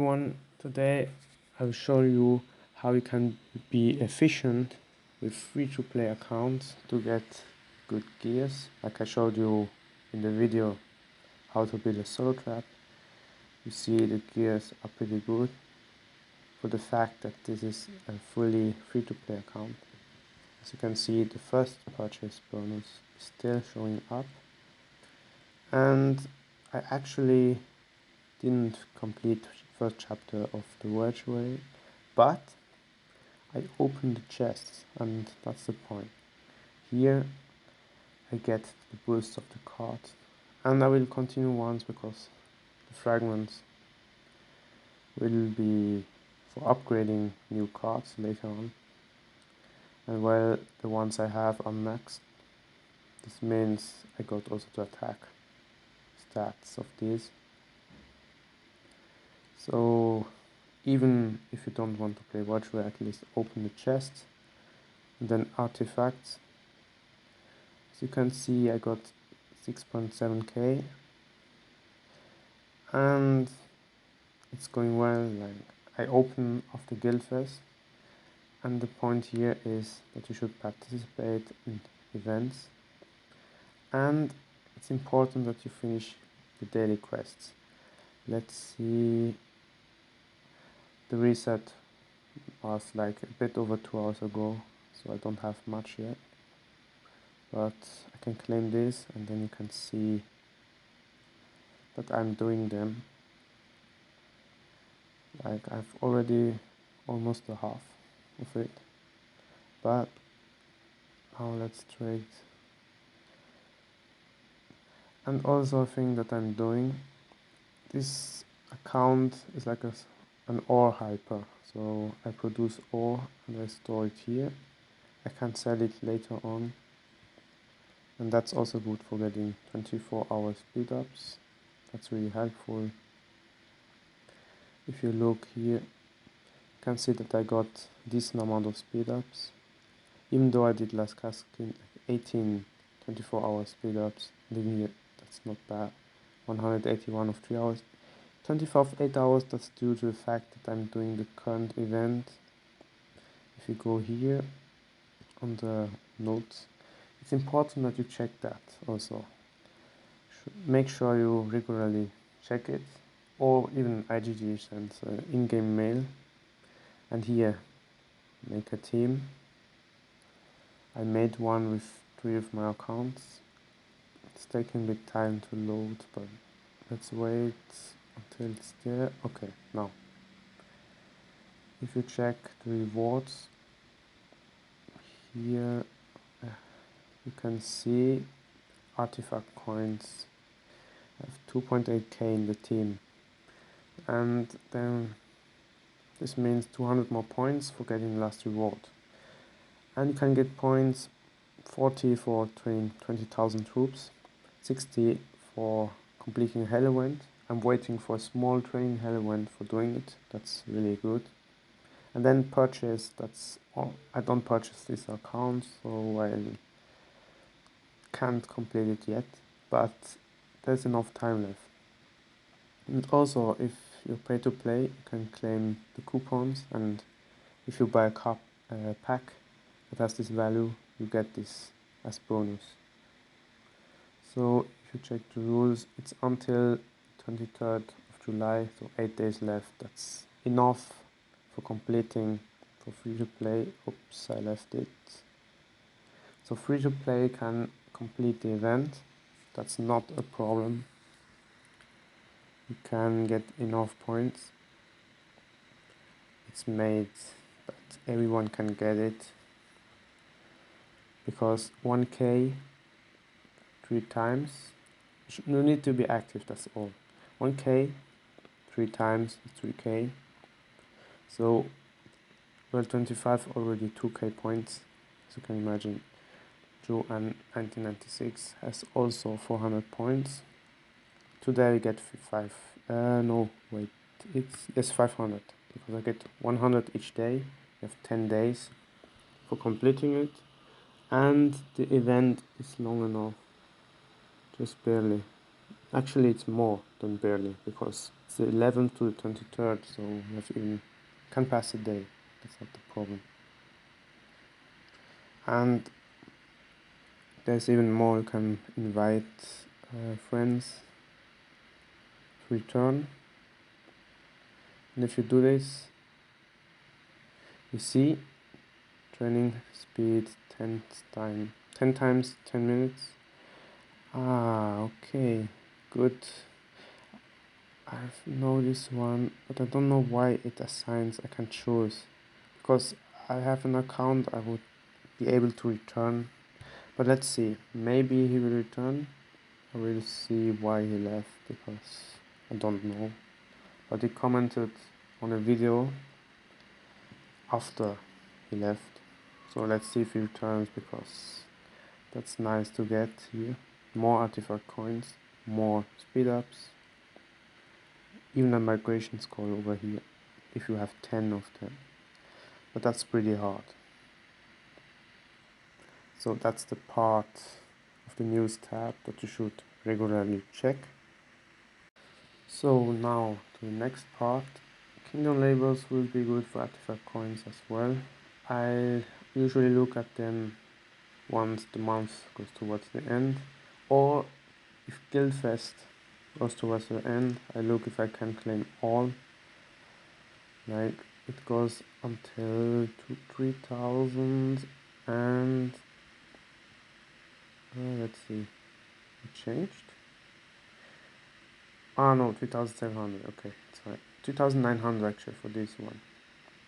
everyone, today I'll show you how you can be efficient with free-to-play accounts to get good gears. Like I showed you in the video how to build a solo trap. You see the gears are pretty good for the fact that this is a fully free-to-play account. As you can see, the first purchase bonus is still showing up, and I actually didn't complete the first chapter of the virtual, but I opened the chests, and that's the point. Here I get the boost of the cards, and I will continue once because the fragments will be for upgrading new cards later on, and while the ones I have are maxed, this means I got also to attack stats of these. So even if you don't want to play virtual, at least open the chest and then artifacts. As you can see, I got 6.7k and it's going well. Like, I open after Guild Fest, and the point here is that you should participate in events, and it's important that you finish the daily quests. Let's see, the reset was like a bit over 2 hours ago, so I don't have much yet, but I can claim this and then you can see that I'm doing them. Like, I've already almost a half of it, but now let's trade. And also a thing that I'm doing, this account is like an ore hyper, so I produce ore and I store it here. I can sell it later on, and that's also good for getting 24-hour speed ups. That's really helpful. If you look here, you can see that I got decent amount of speed ups, even though I did last casting 18 24-hour speed ups. That's not bad. 181 of 3 hours. 24 of 8 hours, that's due to the fact that I'm doing the current event. If you go here on the notes, it's important that you check that also. Make sure you regularly check it, or even IGG sends in-game mail. And here, make a team. I made one with 3 of my accounts. It's taking a bit time to load, but let's wait until it's there. Okay, now if you check the rewards here, you can see artifact coins. I have 2.8k in the team, and then this means 200 more points for getting the last reward, and you can get points 40 for training 20,000 troops, 60 for completing a hell event. I'm waiting for a small training hell event for doing it. That's really good. And then purchase, that's all. I don't purchase this account, so I can't complete it yet, but there's enough time left. And also, if you pay to play, you can claim the coupons, and if you buy a pack that has this value, you get this as bonus. So if you check the rules, it's until 23rd of July, so 8 days left. That's enough for completing for free to play. Oops, I left it. So free to play can complete the event. That's not a problem. You can get enough points. It's made that everyone can get it, because 1k 3 times, you need to be active, that's all. 1k 3 times 3k, so well, 25 already 2k points, as you can imagine. Joe and 1996 has also 400 points. Today I get 500, because I get 100 each day. You have 10 days for completing it, and the event is long enough, just barely. Actually, it's more than barely, because It's the 11th to the 23rd, so we have even can pass a day. That's not the problem. And there's even more. You can invite friends to return. And if you do this, you see training speed 10 times 10 minutes. Okay, good. I know this one, but I don't know why it assigns I can choose. Because I have an account, I would be able to return. But let's see, maybe he will return. I will see why he left, because I don't know. But he commented on a video after he left. So let's see if he returns, because that's nice to get here. More artifact coins, more speed ups, even a migration score over here, if you have 10 of them. But that's pretty hard. So that's the part of the news tab that you should regularly check. So now to the next part. Kingdom labels will be good for artifact coins as well. I usually look at them once the month goes towards the end, or if Guildfest goes towards the end, I look if I can claim all. Like it goes until 3000 and let's see, it changed. No, 3700. Okay, it's right. 2900 actually for this one.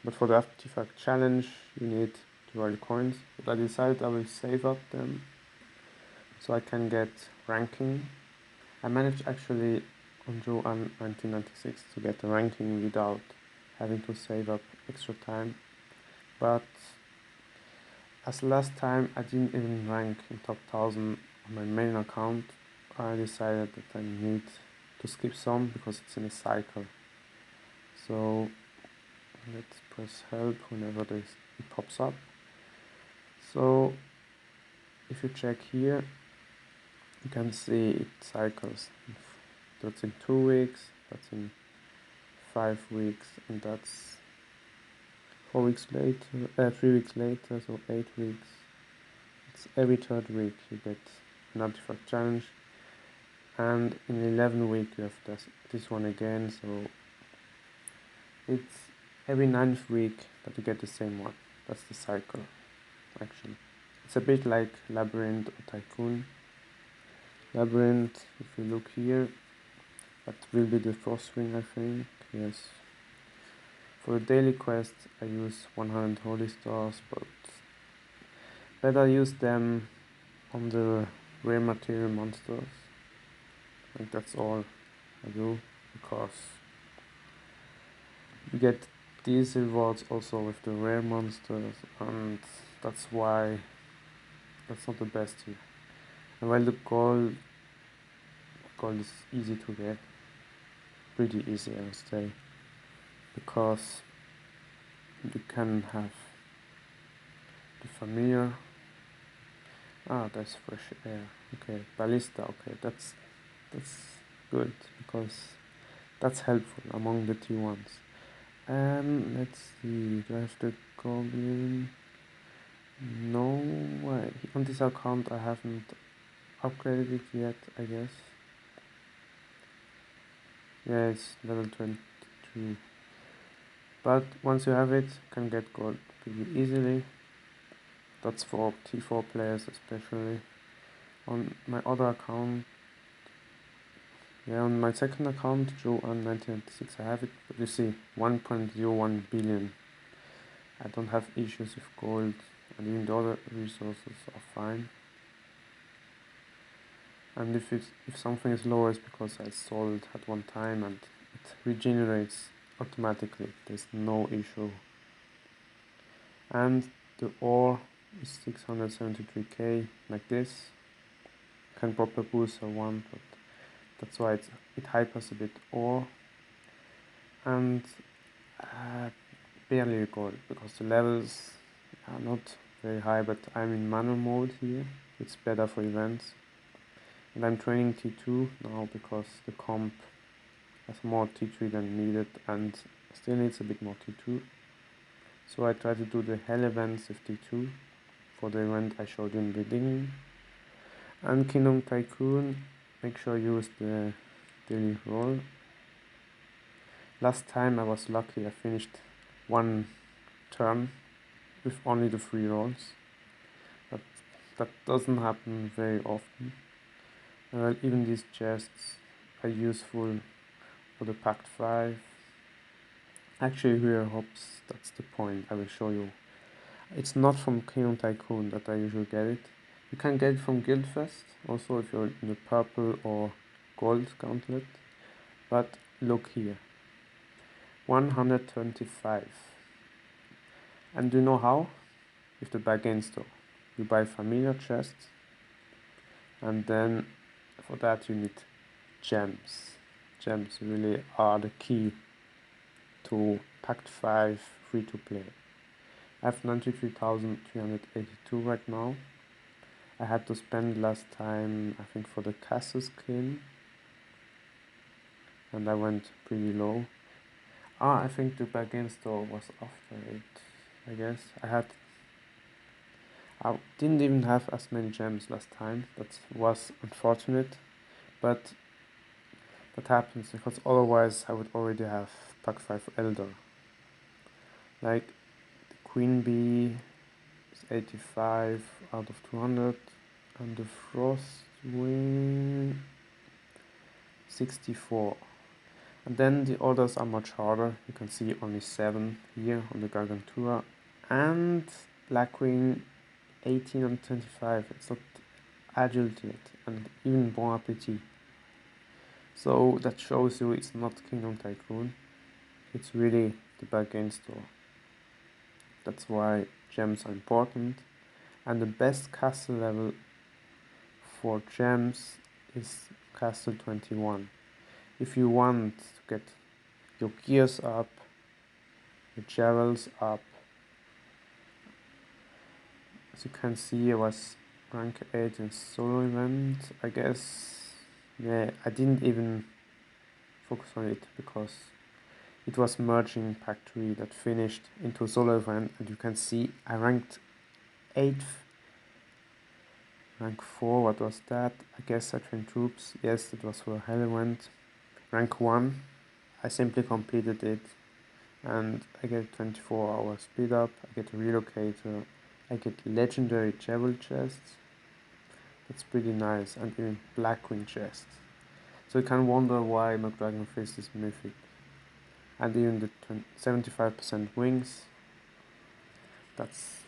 But for the artifact challenge, you need 12 coins. But I decided I will save up them so I can get ranking. I managed actually on Joan 1996 to get the ranking without having to save up extra time. But as last time I didn't even rank in top 1000 on my main account, I decided that I need to skip some because it's in a cycle. So let's press help whenever it pops up. So if you check here, you can see it cycles. That's in 2 weeks, that's in 5 weeks, and that's 4 weeks later, 3 weeks later, so 8 weeks. It's every 3rd week you get an artifact challenge, and in 11 week you have this one again, so it's every 9th week that you get the same one. That's the cycle, actually. It's a bit like Labyrinth or Tycoon. Labyrinth, if you look here, that will be the first ring, I think. Yes. For the daily quest, I use 100 holy stars, but better use them on the rare material monsters. Like that's all I do, because you get these rewards also with the rare monsters, and that's why that's not the best here. And while the gold is easy to get, pretty easy I would say, because you can have the familiar. That's fresh air. Okay, ballista. Okay, that's good, because that's helpful among the T1s. Let's see. Do I have the goblin? No way. On this account I haven't upgraded it yet, I guess. Yeah, it's level 22. But once you have it, you can get gold pretty easily. That's for T4 players especially. On my other account, on my second account, Joan 1996, I have it, but you see, 1.01 billion. I don't have issues with gold, and even the other resources are fine. And if something is lower, it's because I sold at one time and it regenerates automatically. There's no issue. And the ore is 673k, like this. Can proper boost I want, but that's why it hypers a bit ore. And barely gold, because the levels are not very high, but I'm in manual mode here. It's better for events. And I'm training T2 now because the comp has more T3 than needed and still needs a bit more T2. So I try to do the hell events with T2 for the event I showed you in the beginning. And Kingdom Tycoon, make sure you use the daily roll. Last time I was lucky, I finished one turn with only the 3 rolls. But that doesn't happen very often. Even these chests are useful for the Pact 5. Actually, here hops, that's the point, I will show you. It's not from Kingdom Tycoon that I usually get it. You can get it from Guildfest, also if you're in the purple or gold gauntlet. But look here, 125. And do you know how? With the bargain store. You buy familiar chests, and then for that you need gems. Gems really are the key to Pact 5 free to play. I have 93,382 right now. I had to spend last time, I think, for the castle skin, and I went pretty low. I think the bargain store was after it, I guess. I didn't even have as many gems last time. That was unfortunate, but that happens because otherwise I would already have Pack 5 Elder. Like the Queen Bee is 85 out of 200, and the Frost Wing 64. And then the others are much harder. You can see only 7 here on the Gargantua, and Blackwing 18 and 25. It's not agility yet, and even Bon Appetit. So that shows you it's not Kingdom Tycoon, it's really the bargain store. That's why gems are important, and the best castle level for gems is Castle 21. If you want to get your gears up, your jewels up, as you can see I was rank 8 in solo event, I guess. Yeah, I didn't even focus on it because it was merging Pack 3 that finished into solo event, and you can see I ranked 8th. Rank 4, what was that? I guess I trained troops. Yes, it was for a hell event. Rank 1, I simply completed it, and I get 24-hour speed up, I get a relocator, I get legendary jewel chests. That's pretty nice, and even Blackwing chests. So you can wonder why McDragon Fist is mythic. And even the 75% wings, that's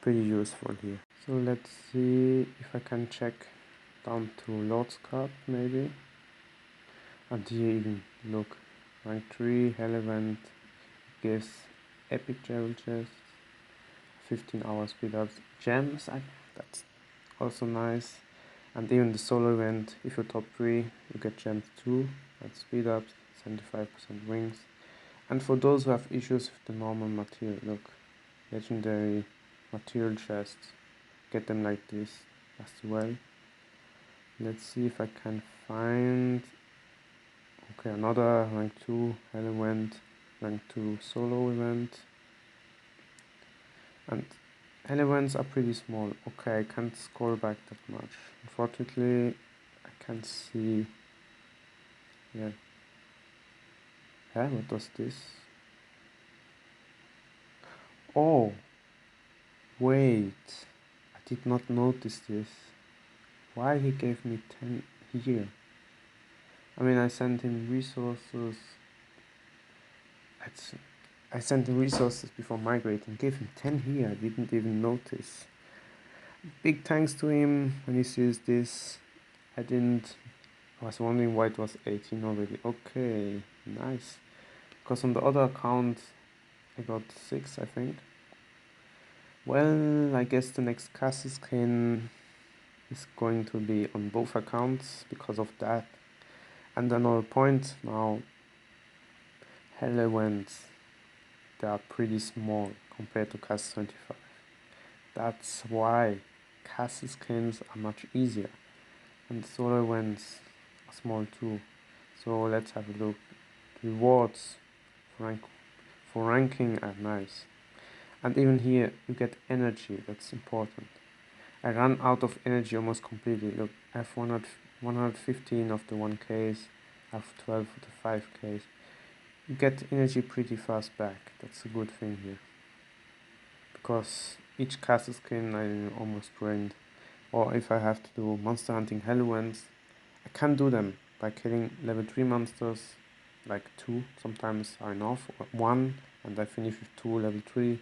pretty useful here. So let's see if I can check down to Lord's Cup maybe. And here even look, rank 3 hell event gives epic jewel chests, 15-hour speed ups, gems, that's also nice. And even the solo event, if you're top 3, you get gems too, and speed ups, 75% wings. And for those who have issues with the normal material, look, legendary material chests, get them like this as well. Let's see if I can find, okay, another rank 2 hell event, rank 2 solo event. And hell events are pretty small. Okay, I can't scroll back that much. Unfortunately, I can't see. Yeah. What was this? Oh, wait. I did not notice this. Why he gave me 10 here? I mean, I sent him resources. I sent him resources before migrating. Gave him 10 here. I didn't even notice. Big thanks to him when he sees this. I was wondering why it was 18 already. Okay, nice. Because on the other account, I got 6, I think. Well, I guess the next castle skin is going to be on both accounts because of that. And another point now, hell events, they are pretty small compared to castle 25. That's why castle skins are much easier, and solo events are small too. So let's have a look. rewards for ranking are nice. And even here you get energy, that's important. I ran out of energy almost completely. Look, I have 115 of the 1Ks, I have 12 of the 5Ks. You get energy pretty fast back, that's a good thing here. Because each castle skin I almost drained. Or if I have to do monster hunting hell events, I can do them by killing level 3 monsters, like 2 sometimes are enough, or 1, and I finish with 2 level 3.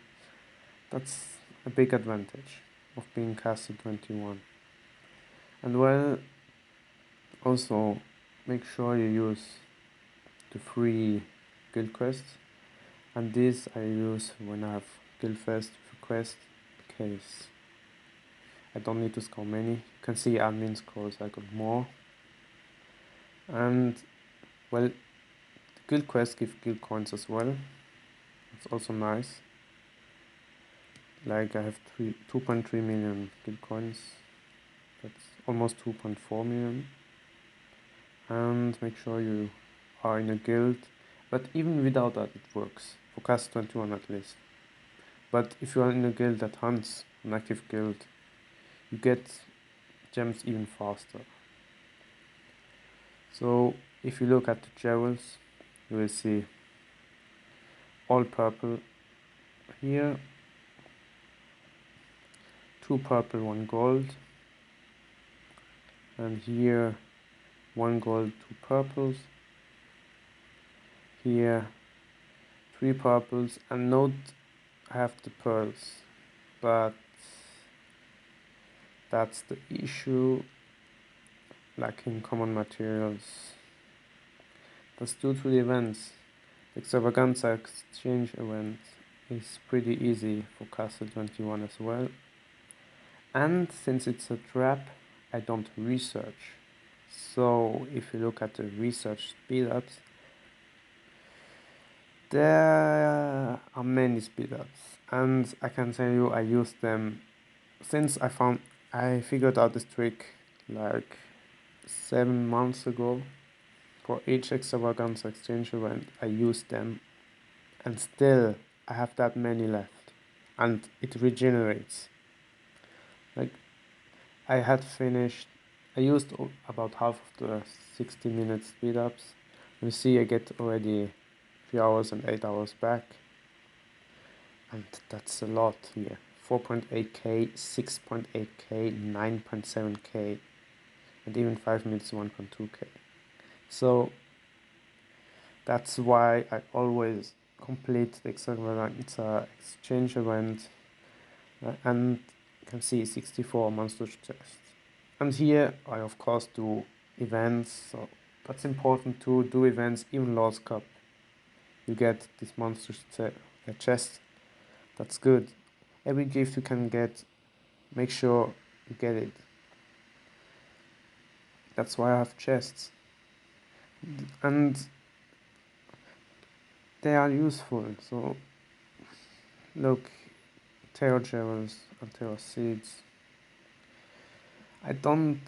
That's a big advantage of being castle 21. And well, also make sure you use the free guild quests, and this I use when I have guild fest quest case. I don't need to score many. You can see admin scores, I got more. And well, the guild quests give guild coins as well. It's also nice. Like I have 2.3 million guild coins. That's almost 2.4 million. And make sure you are in a guild. But even without that it works. For cast 21 at least. But if you are in a guild that hunts, an active guild, you get gems even faster. So if you look at the jewels, you will see all purple here, 2 purple, 1 gold, and here 1 gold, 2 purples, here 3 purples, and note I have the pearls, but that's the issue, lacking common materials. That's due to the events. The Extravaganza exchange event is pretty easy for Castle 21 as well. And since it's a trap, I don't research. So if you look at the research speedups, there are many speedups, and I can tell you I use them since I figured out this trick like 7 months ago. For each Extravaganza exchange event I use them, and still I have that many left, and it regenerates. Like I used about half of the 60-minute speedups. You see I get already 3 hours and 8 hours back, and that's a lot here. 4.8k, 6.8k, 9.7k, and even 5 minutes 1.2k. So that's why I always complete the Extravaganza exchange event, and you can see 64 monster chests. And here I of course do events, so that's important to do events, even Lord's Cup. You get this monster chest, that's good. Every gift you can get, make sure you get it. That's why I have chests. And they are useful, so look, terror jewels and terror seeds. I don't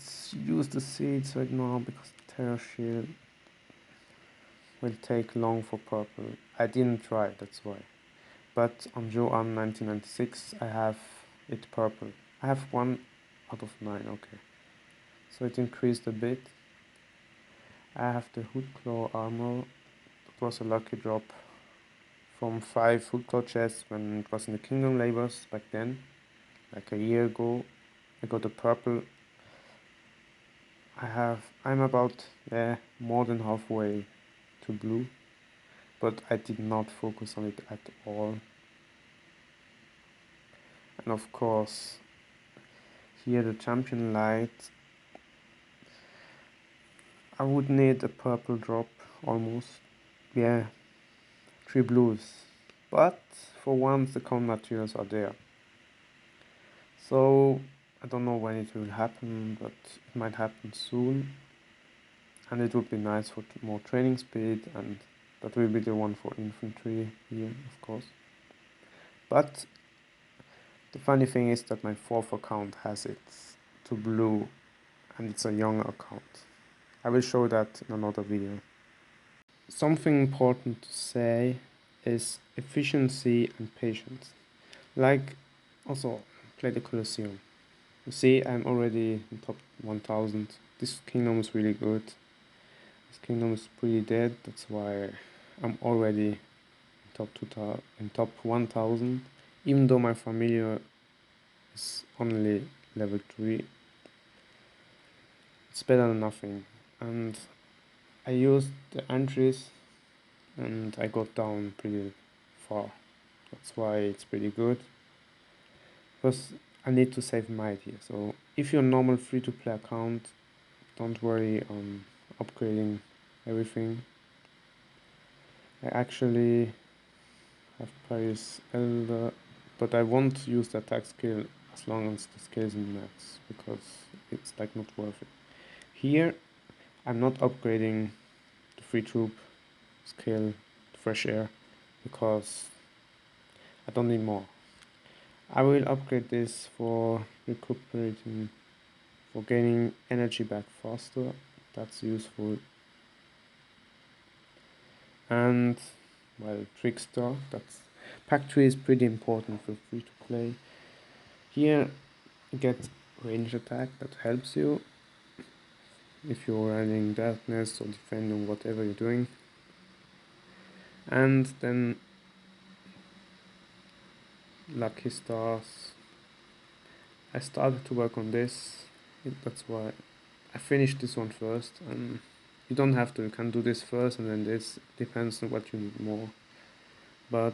use the seeds right now because terror shield will take long for purple. I didn't try, that's why. But on Joan 1996 I have it purple. I have 1 out of 9, okay. So it increased a bit. I have the Hoodclaw armor. It was a lucky drop from 5 Hoodclaw chests when it was in the Kingdom Labors back then, like a year ago. I got a purple. I'm about more than halfway to blue, but I did not focus on it at all. And of course here the champion light, I would need a purple drop almost, 3 blues, but for once the common materials are there. So I don't know when it will happen, but it might happen soon, and it would be nice for more training speed, and that will be the one for infantry here, of course. But the funny thing is that my 4th account has it to blue, and it's a young account. I will show that in another video. something important to say is efficiency and patience. Like, also, play the Colosseum. You see, I'm already in top 1000. This kingdom is really good. This kingdom is pretty dead, that's why I'm already in top 1000. Even though my familiar is only level 3, it's better than nothing. And I used the entries and I got down pretty far. That's why it's pretty good. Because I need to save might here. So if you're a normal free-to-play account, don't worry on upgrading everything. I actually have Paris Elder, but I won't use the attack skill as long as the skill is in max, because it's like not worth it. Here, I'm not upgrading the free troop skill, fresh air, because I don't need more. I will upgrade this for recuperating, for gaining energy back faster. That's useful. And well, Trickster, that's pack 3 is pretty important for free to play. Here you get range attack that helps you if you're running darkness or defending whatever you're doing. And then lucky stars. I started to work on this. That's why I finished this one first. And you don't have to. You can do this first and then this. Depends on what you need more. But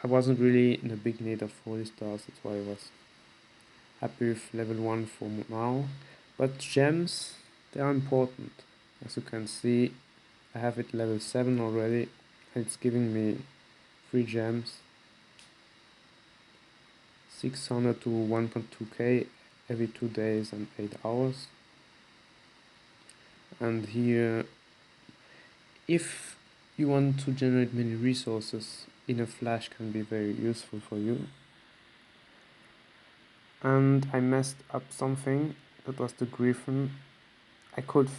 I wasn't really in a big need of 40 stars. That's why I was happy with level 1 for now. But gems, they are important. As you can see, I have it level 7 already. And it's giving me 3 gems. 600 to 1.2k every 2 days and 8 hours. And here, if you want to generate many resources, in a flash can be very useful for you. And I messed up something, that was the Griffin. I could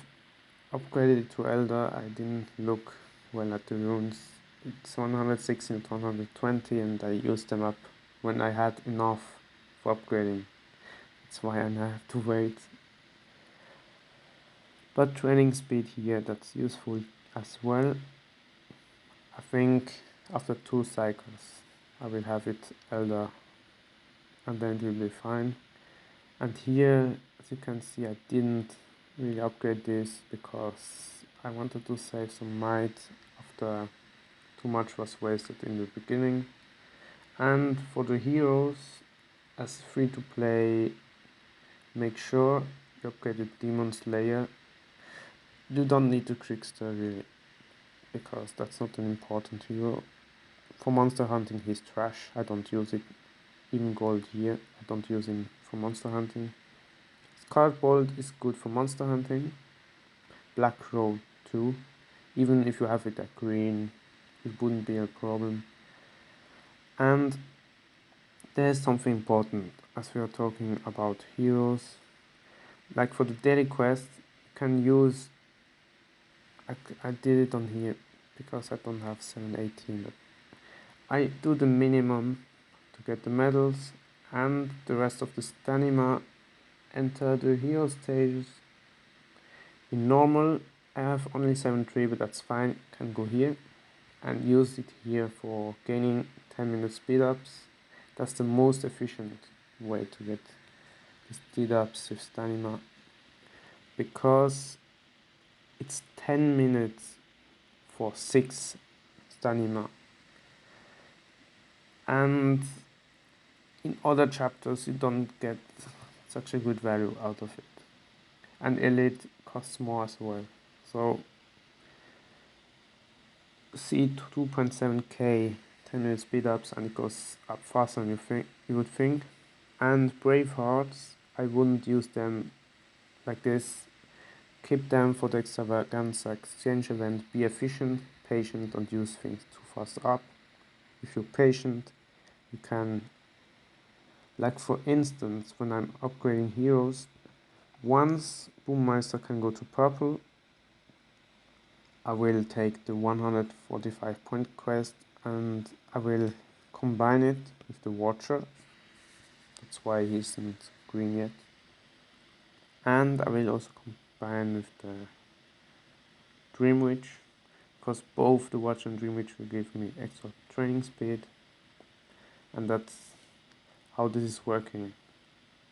upgrade it to Elder, I didn't look well at the runes. It's 116 to 120 and I used them up when I had enough for upgrading. That's why I have to wait. But training speed here, that's useful as well. I think after 2 cycles I will have it Elder and then it will be fine. And here, as you can see, I didn't really upgrade this because I wanted to save some might after too much was wasted in the beginning. And for the heroes, as free to play, make sure you upgrade the Demon Slayer. You don't need the Trickster really, because that's not an important hero. For monster hunting he's trash, I don't use it. Even gold here, I don't use him for monster hunting. Scarlet Bolt is good for monster hunting. Black Crow too. Even if you have it at green, it wouldn't be a problem. And there's something important as we are talking about heroes. Like for the daily quest, you can use. I did it on here because I don't have 718. But I do the minimum to get the medals, and the rest of the stamina enter the hero stages. In normal, I have only 7.3, but that's fine. Can go here and use it here for gaining 10-minute speed ups. That's the most efficient way to get the speed ups with stamina, because it's 10 minutes for 6 stamina. And in other chapters you don't get such a good value out of it. And elite costs more as well. So see 2.7k 10-minute speed ups, and it goes up faster than you would think. And brave hearts, I wouldn't use them like this. Keep them for the extravaganza exchange event. Be efficient, patient, don't use things too fast up. If you're patient, you can, like for instance, when I'm upgrading heroes, once Boommeister can go to purple, I will take the 145 point quest and I will combine it with the Watcher. That's why he isn't green yet. And I will also combine with the Dream Witch, because both the Watcher and Dream Witch will give me extra training speed. And that's how this is working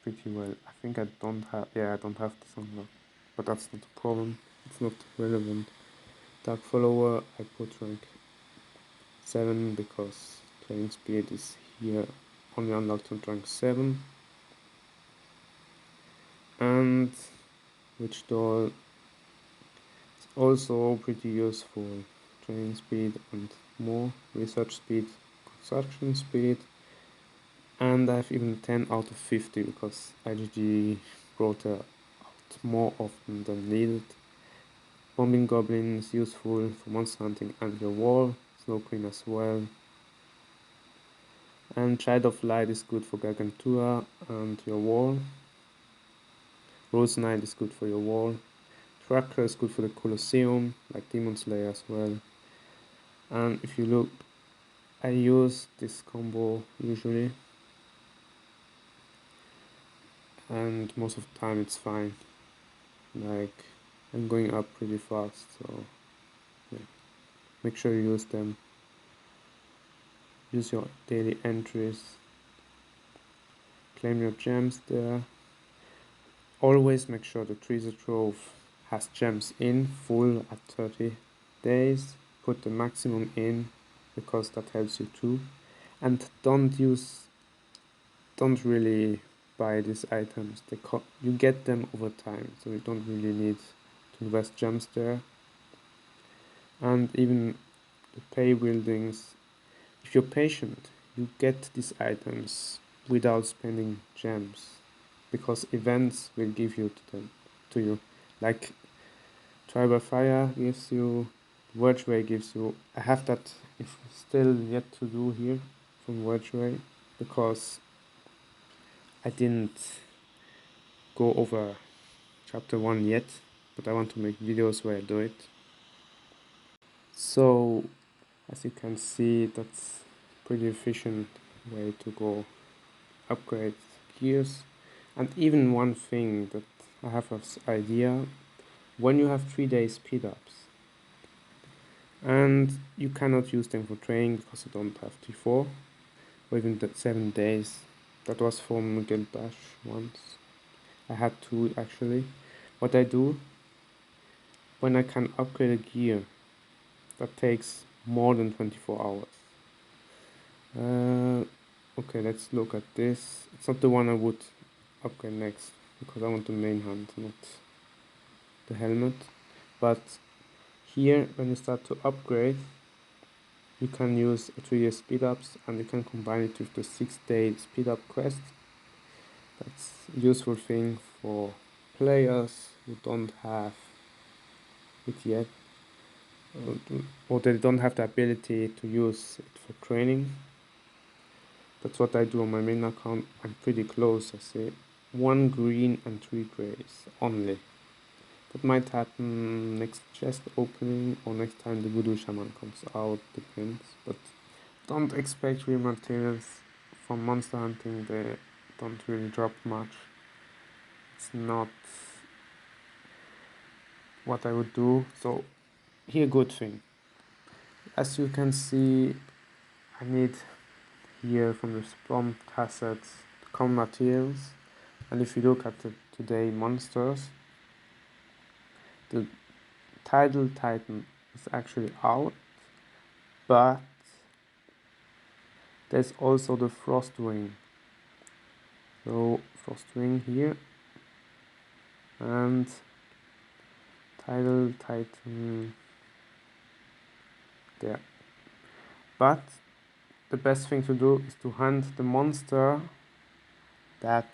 pretty well. I think I don't have this unlocked, but that's not a problem. It's not relevant. Dark Follower, I put rank 7 because training speed is here only unlocked on rank 7. And Witch Doll is also pretty useful. Training speed and more, research speed, construction speed, and I have even 10 out of 50 because IGG brought her out more often than needed. Bombing Goblin is useful for monster hunting and your wall, Snow Queen as well. And Child of Light is good for Gargantua and your wall. Rose Knight is good for your wall. Tracker is good for the Colosseum, like Demon Slayer as well. And if you look, I use this combo usually, and most of the time it's fine. Like, I'm going up pretty fast, so yeah. Make sure you use them. Use your daily entries. Claim your gems there. Always make sure the treasure trove has gems in full at 30 days. Put the maximum in because that helps you too. And don't really buy these items. You get them over time, so you don't really need to invest gems there. And even the pay buildings, if you're patient, you get these items without spending gems, because events will give you to you. Like Trial by Fire gives you, Wordway gives you. I have that still yet to do here from Wordway, because I didn't go over chapter 1 yet, but I want to make videos where I do it. So as you can see, that's pretty efficient way to go upgrade gears. And even one thing that I have as idea, when you have 3 days speed ups and you cannot use them for training because you don't have T4, or even 7 days, that was from Guild Bash once. I had 2 actually. What I do, when I can upgrade a gear that takes more than 24 hours. Okay, let's look at this. It's not the one I would upgrade next, because I want the main hunt, not the helmet. But here, when you start to upgrade, you can use a 3-day speed ups and you can combine it with the 6-day speed up quest. That's a useful thing for players who don't have it yet, or they don't have the ability to use it for training. That's what I do on my main account. I'm pretty close, I say 1 green and 3 grays only. That might happen next chest opening or next time the Voodoo Shaman comes out, depends. But don't expect real materials from monster hunting, they don't really drop much. It's not what I would do. So here, good thing. As you can see, I need here from the prompt assets common materials, and if you look at the today monsters, the Tidal Titan is actually out, but there's also the Frostwing. So Frostwing here and Tidal Titan there. But the best thing to do is to hunt the monster that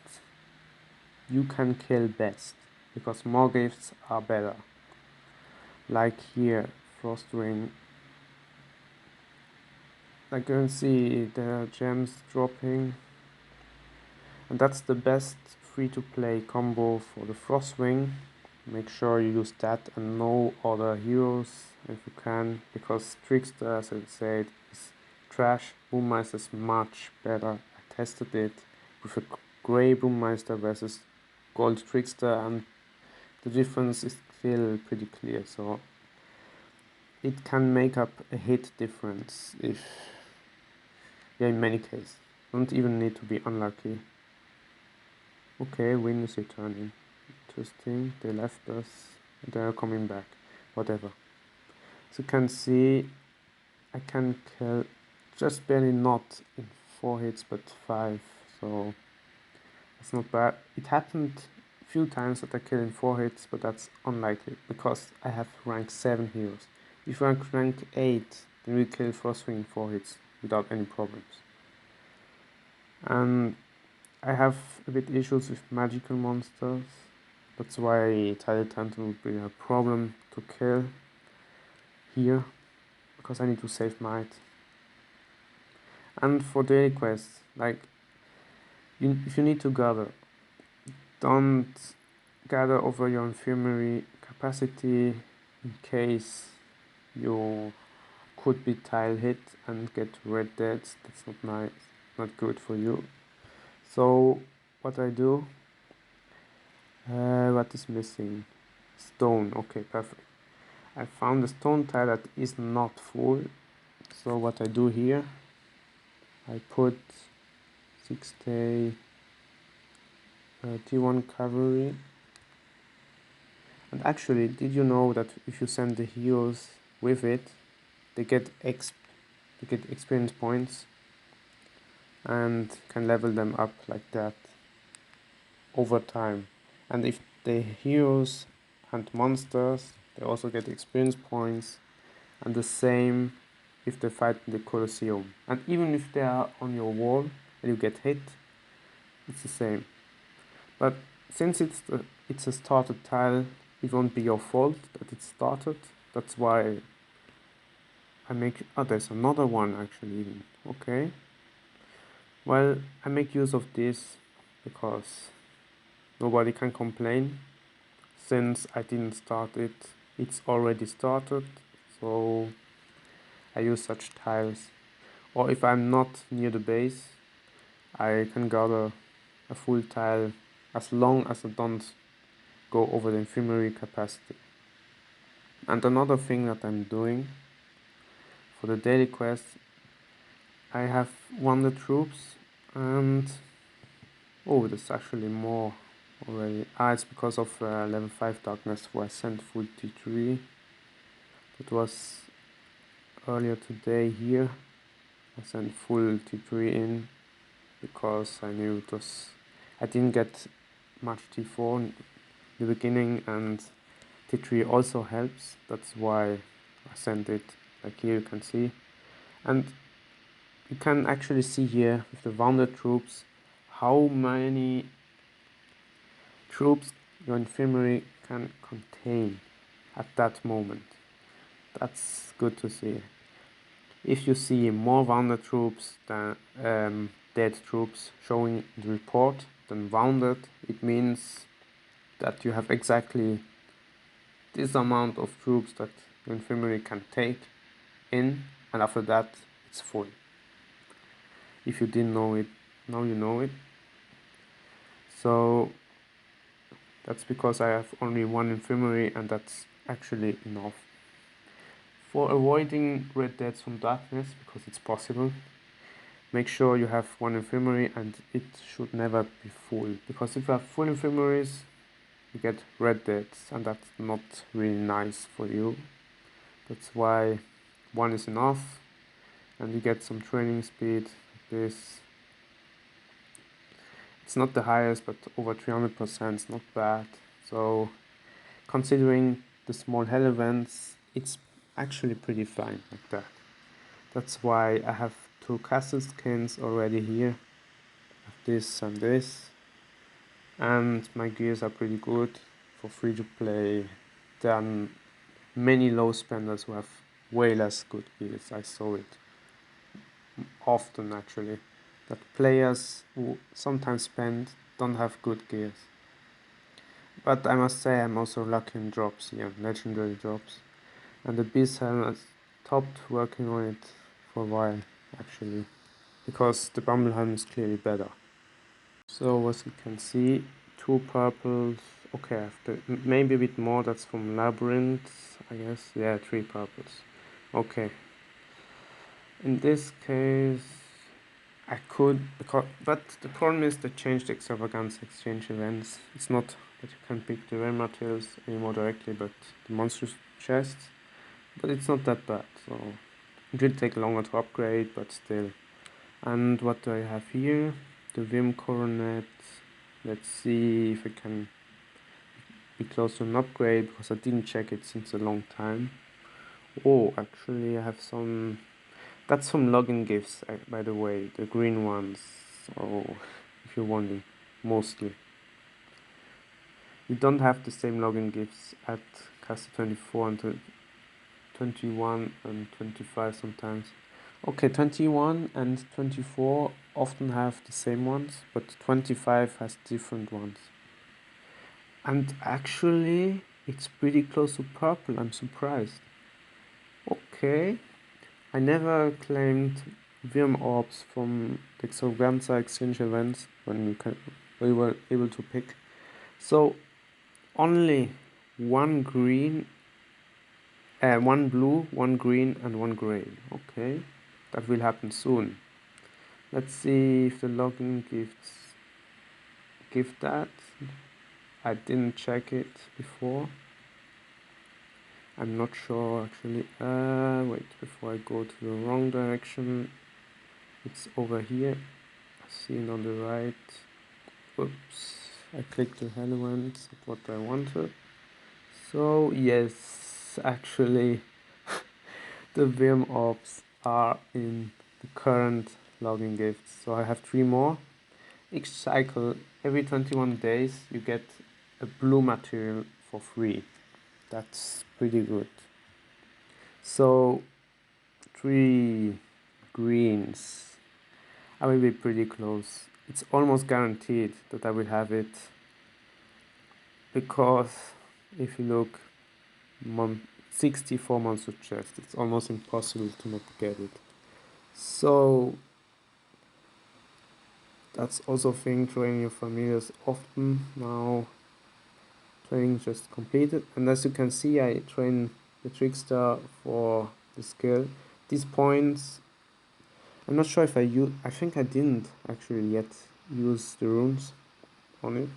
you can kill best, because more gifts are better. Like here, Frostwing. Like you can see, there are gems dropping, and that's the best free-to-play combo for the Frostwing. make sure you use that and no other heroes if you can, because Trickster, as I said, is trash. Boommeister is much better. I tested it with a grey Boommeister versus gold Trickster, and the difference is still pretty clear. So it can make up a hit difference if, yeah, in many cases. Don't even need to be unlucky. Okay, win is returning. Interesting, they left us, they're coming back, whatever. As you can see, I can kill just barely, not in 4 hits but 5, so that's not bad. It happened a few times that I kill in 4 hits, but that's unlikely because I have rank 7 heroes. If you rank 8, then we kill first swing in 4 hits without any problems. And I have a bit issues with magical monsters. That's why Untitled Chapter would be a problem to kill here, because I need to save might. And for daily quests, like, if you need to gather, don't gather over your infirmary capacity in case you could be tile hit and get red deaths. That's not nice, not good for you. So what I do, what is missing? Stone. Okay, perfect. I found a stone tile that is not full. So what I do here, I put 6-day T1 cavalry. And actually, did you know that if you send the heroes with it, they get experience points and can level them up like that over time. And if the heroes hunt monsters, they also get experience points, and the same if they fight in the Colosseum. And even if they are on your wall and you get hit, it's the same. But since it's a started tile, it won't be your fault that it started. That's why I make... oh, there's another one actually even. Okay. Well, I make use of this because nobody can complain. Since I didn't start it, it's already started. So I use such tiles. Or if I'm not near the base, I can gather a full tile as long as I don't go over the infirmary capacity. And another thing that I'm doing for the daily quest, I have won the troops, and oh, there's actually more already. It's because of level 5 darkness where I sent full T3. It was earlier today here. I sent full T3 in because I knew it was... I didn't get much T4 in the beginning, and T3 also helps. That's why I sent it, like here you can see. And you can actually see here with the wounded troops how many troops your infirmary can contain at that moment. That's good to see. If you see more wounded troops than dead troops showing the report than wounded, it means that you have exactly this amount of troops that your infirmary can take in, and after that it's full. If you didn't know it, now you know it. So that's because I have only one infirmary, and that's actually enough. For avoiding red deaths from darkness, because it's possible, make sure you have one infirmary, and it should never be full, because if you have full infirmaries, you get red deaths, and that's not really nice for you. That's why one is enough, and you get some training speed like this. It's not the highest, but over 300% is not bad. So considering the small hell events, it's actually pretty fine like that. That's why I have 2 castle skins already here, this and this, and my gears are pretty good for free to play. There are many low spenders who have way less good gears. I saw it often actually, that players who sometimes spend don't have good gears. But I must say I'm also lucky in drops here, legendary drops. And the Beast has stopped working on it for a while, actually, because the Bumblehelm is clearly better. So as you can see, 2 purples, okay, after maybe a bit more, that's from Labyrinth, I guess, yeah, 3 purples. Okay, in this case, I could, but the problem is they changed the extravagance exchange events. It's not that you can pick the rare materials anymore directly, but the monster chests, but it's not that bad, so it will take longer to upgrade, but still. And what do I have here? The Vim Coronet. Let's see if I can be close to an upgrade, because I didn't check it since a long time. Oh, actually I have some... That's some login gifts, by the way, the green ones. So, if you're wondering, mostly. You don't have the same login gifts at Caster 24 and 21 and 25 sometimes. Okay, 21 and 24 often have the same ones, but 25 has different ones. And actually, it's pretty close to purple, I'm surprised. Okay, I never claimed Virm orbs from the Extravaganza exchange events when we were able to pick. So, only one green, one blue, one green, and one gray. Okay, that will happen soon. Let's see if the login gifts give that. I didn't check it before. I'm not sure actually. Wait, before I go to the wrong direction. It's over here. I see it on the right. Oops, I clicked the relevant, what I wanted. So yes, actually the Vim orbs are in the current login gifts. So I have 3 more. Each cycle, every 21 days, you get a blue material for free. That's pretty good. So 3 greens. I will be pretty close. It's almost guaranteed that I will have it, because if you look, 64 months of chest, it's almost impossible to not get it. So that's also a thing, training your familiars often. Now training just completed, and as you can see, I train the trickster for the skill. These points, I'm not sure if I think I didn't actually yet use the runes on it.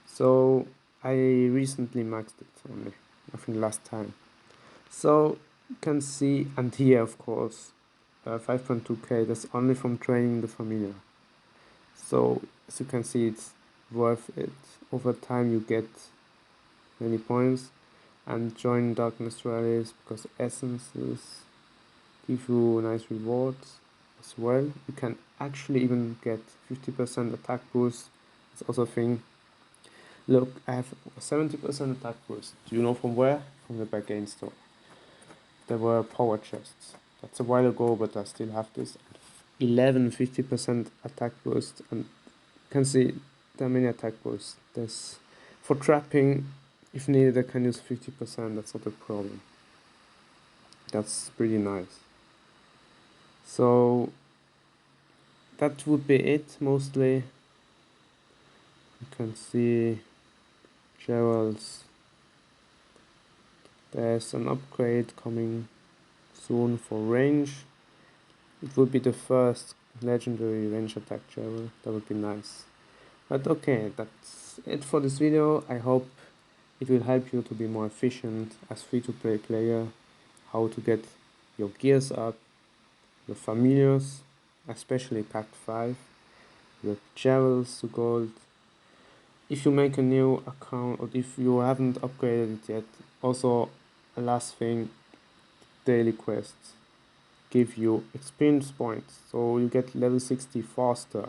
So I recently maxed it only, I think last time. So you can see, and here of course, 5.2k, that's only from training the familiar. So as you can see, it's worth it. Over time you get many points, and join darkness rallies because essences give you nice rewards as well. You can actually even get 50% attack boost. It's also a thing. Look, I have 70% attack boost. Do you know from where? From the back-end store. There were power chests. That's a while ago, but I still have this. 50% attack boost, and you can see there are many attack boosts. There's, for trapping, if needed, I can use 50%. That's not a problem. That's pretty nice. So that would be it mostly. You can see jewels. There's an upgrade coming soon for range. It would be the first legendary range attack jewel. That would be nice. But okay, that's it for this video. I hope it will help you to be more efficient as free-to-play player, how to get your gears up, your familiars, especially Pact 5, your jewels to gold. If you make a new account, or if you haven't upgraded it yet, also a last thing, daily quests give you experience points, so you get level 60 faster.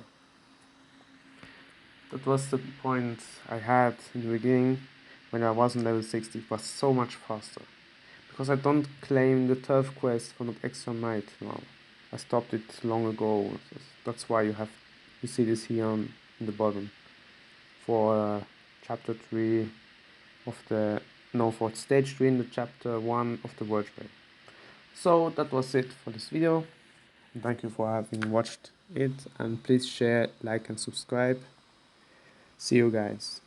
That was the point I had in the beginning. When I wasn't level 60, it was so much faster. Because I don't claim the turf quest for the extra night now. I stopped it long ago. That's why you see this here in the bottom. For chapter 3 of the, no, for stage 3 in the chapter 1 of the word trail. So that was it for this video. Thank you for having watched it, and please share, like and subscribe. See you guys.